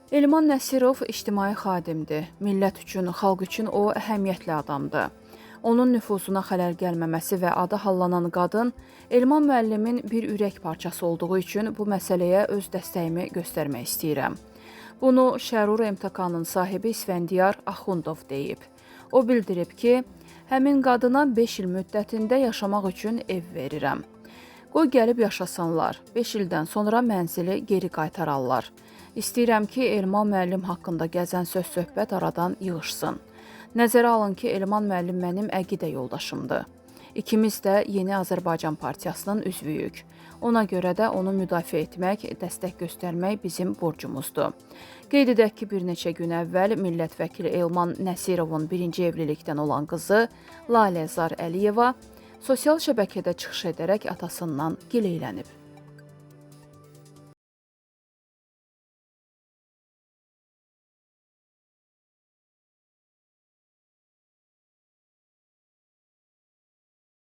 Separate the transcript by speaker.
Speaker 1: Elman Nəsirov ictimai xadimdir. Millət üçün, xalq üçün o əhəmiyyətli adamdır. Onun nüfuzuna xələl gəlməməsi və adı hallanan qadın Elman müəllimin bir ürək parçası olduğu üçün bu məsələyə öz dəstəyimi göstərmək istəyirəm. Bunu Şərur MTK-nın sahibi İsfəndiyar Axundov deyib. O bildirib ki, həmin qadına 5 il müddətində yaşamaq üçün ev verirəm. Qoy gəlib yaşasınlar, 5 ildən sonra mənzili geri qaytararlar. İstəyirəm ki, Elman müəllim haqqında gəzən söz-söhbət aradan yığışsın. Nəzərə alın ki, Elman müəllim mənim əqidə yoldaşımdır. İkimiz də Yeni Azərbaycan Partiyasının üzvüyük. Ona görə də onu müdafiə etmək, dəstək göstərmək bizim borcumuzdur. Qeyd edək ki, bir neçə gün əvvəl millət vəkili Elman Nəsirovun birinci evlilikdən olan qızı Lalə Zar Əliyeva sosial şəbəkədə çıxış edərək atasından gileylənib.